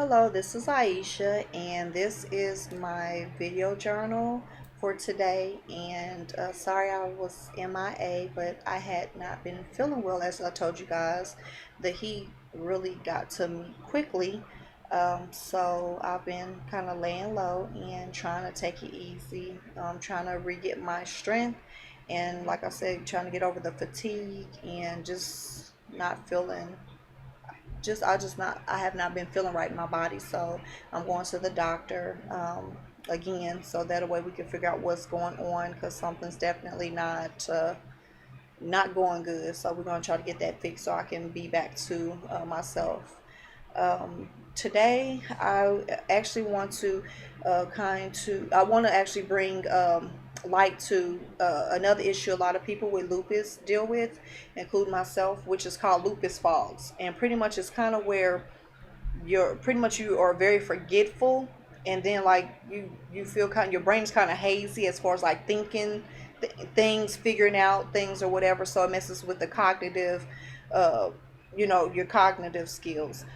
Hello, this is Aisha, and this is my video journal for today. And sorry I was MIA, but I had not been feeling well, as I told you guys. The heat really got to me quickly, so I've been kind of laying low and trying to take it easy, trying to re-get my strength, and like I said, trying to get over the fatigue and just not feeling I have not been feeling right in my body, so I'm going to the doctor again, so that way we can figure out what's going on, because something's definitely not going good. So we're going to try to get that fixed so I can be back to myself. Today I actually want to I want to actually bring light to another issue a lot of people with lupus deal with, including myself, which is called lupus fogs. And pretty much it's kind of where you are very forgetful, and then like you feel kind of, your brain's kind of hazy as far as like thinking things, figuring out things or whatever, so it messes with the cognitive your cognitive skills.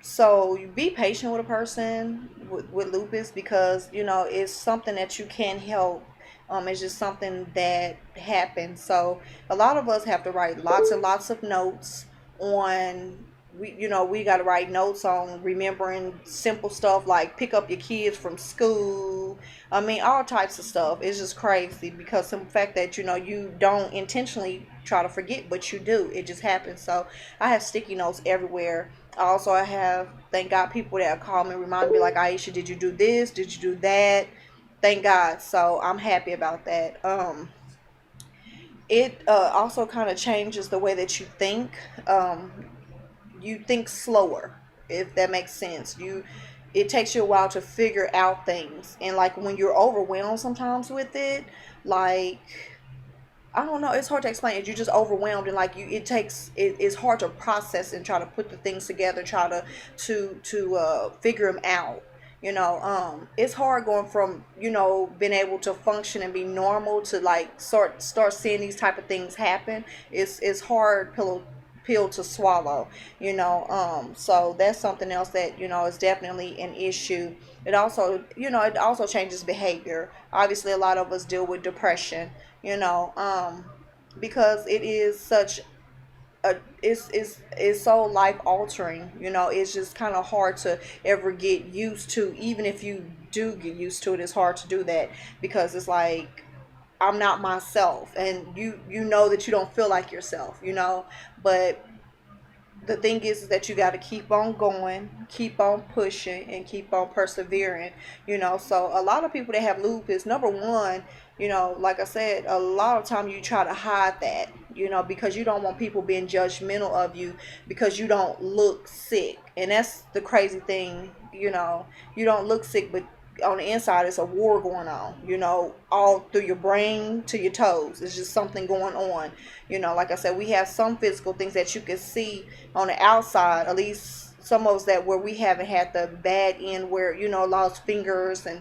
So you be patient with a person with lupus, because it's something that you can't help. It's just something that happens. So a lot of us have to write lots and lots of notes on. We got to write notes on remembering simple stuff like pick up your kids from school. I mean, all types of stuff. It's just crazy, because the fact that you don't intentionally try to forget, but you do. It just happens. So I have sticky notes everywhere. Also, I have, thank God, people that call me, remind me like, Aisha, did you do this? Did you do that? Thank God. So I'm happy about that. It also kind of changes the way that you think. Um, you think slower, if that makes sense. It takes you a while to figure out things, and like when you're overwhelmed sometimes with it, like I don't know. It's hard to explain it. You're just overwhelmed, and like it's hard to process and try to put the things together, try to figure them out. It's hard going from being able to function and be normal to like start seeing these type of things happen. It's hard pill to swallow. So that's something else that is definitely an issue. It also changes behavior. Obviously, a lot of us deal with depression, you know, because it is such a it's so life altering. It's just kind of hard to ever get used to. Even if you do get used to it, it's hard to do that, because it's like I'm not myself, and you know that you don't feel like yourself, but the thing is that you got to keep on going, keep on pushing, and keep on persevering. So a lot of people that have lupus, number one, like I said, a lot of time you try to hide that, because you don't want people being judgmental of you because you don't look sick. And that's the crazy thing. You don't look sick, but on the inside it's a war going on, all through your brain to your toes. It's just something going on. Like I said, we have some physical things that you can see on the outside, at least some of us, that where we haven't had the bad end, where lost fingers and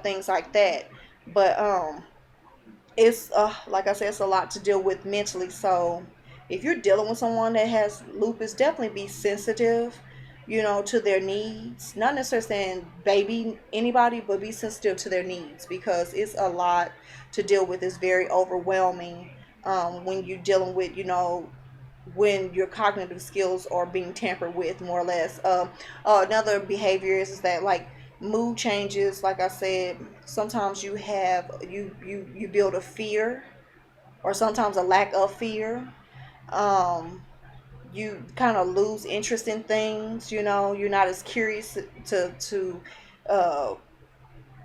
things like that. But it's like I said, it's a lot to deal with mentally. So if you're dealing with someone that has lupus, definitely be sensitive, to their needs. Not necessarily saying baby anybody, but be sensitive to their needs, because it's a lot to deal with. It's very overwhelming when you're dealing with, when your cognitive skills are being tampered with, more or less. Another behavior is that, like, mood changes. Like I said, sometimes you build a fear, or sometimes a lack of fear. um you kind of lose interest in things. You're not as curious uh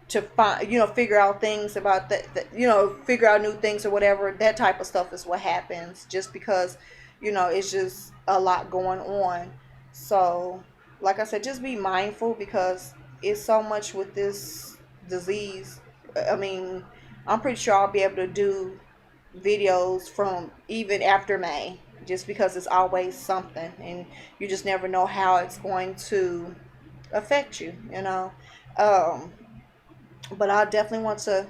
to find, figure out things about that, figure out new things or whatever. That type of stuff is what happens, just because it's just a lot going on. So like I said, just be mindful, because it's so much with this disease. I mean, I'm pretty sure I'll be able to do videos from even after May, just because it's always something, and you just never know how it's going to affect you. um but I definitely want to,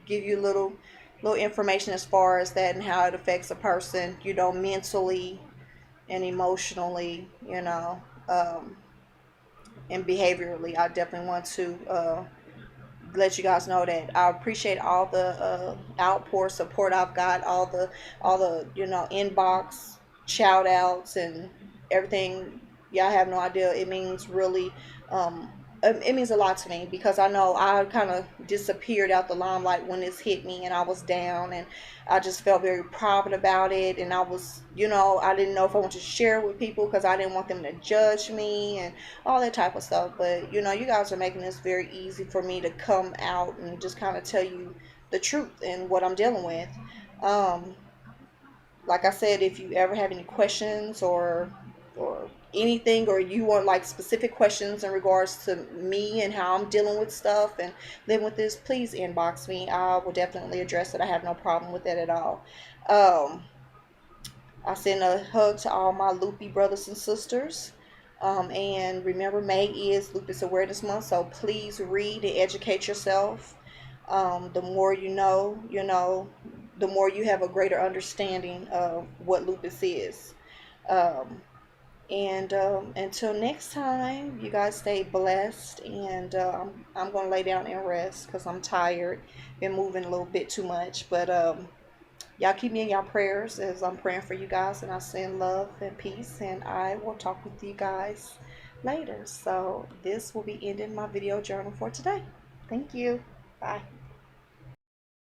give you little information as far as that, and how it affects a person, mentally and emotionally. Um, and behaviorally, I definitely want to let you guys know that I appreciate all the outpour support I've got, all the inbox shout outs and everything. Y'all have no idea. It means really, it means a lot to me, because I know I kind of disappeared out the limelight when this hit me and I was down, and I just felt very private about it, and I was, I didn't know if I wanted to share it with people because I didn't want them to judge me and all that type of stuff. But you guys are making this very easy for me to come out and just kind of tell you the truth and what I'm dealing with. Um, like I said, if you ever have any questions or anything, or you want like specific questions in regards to me and how I'm dealing with stuff and living with this, please inbox me. I will definitely address it. I have no problem with that at all. Um, I send a hug to all my loopy brothers and sisters. And remember, May is Lupus Awareness Month, so please read and educate yourself. The more the more you have a greater understanding of what lupus is. Um, and until next time, you guys stay blessed. And I'm going to lay down and rest because I'm tired. Been moving a little bit too much. But y'all keep me in y'all prayers as I'm praying for you guys, and I send love and peace, and I will talk with you guys later. So this will be ending my video journal for today. Thank you. Bye.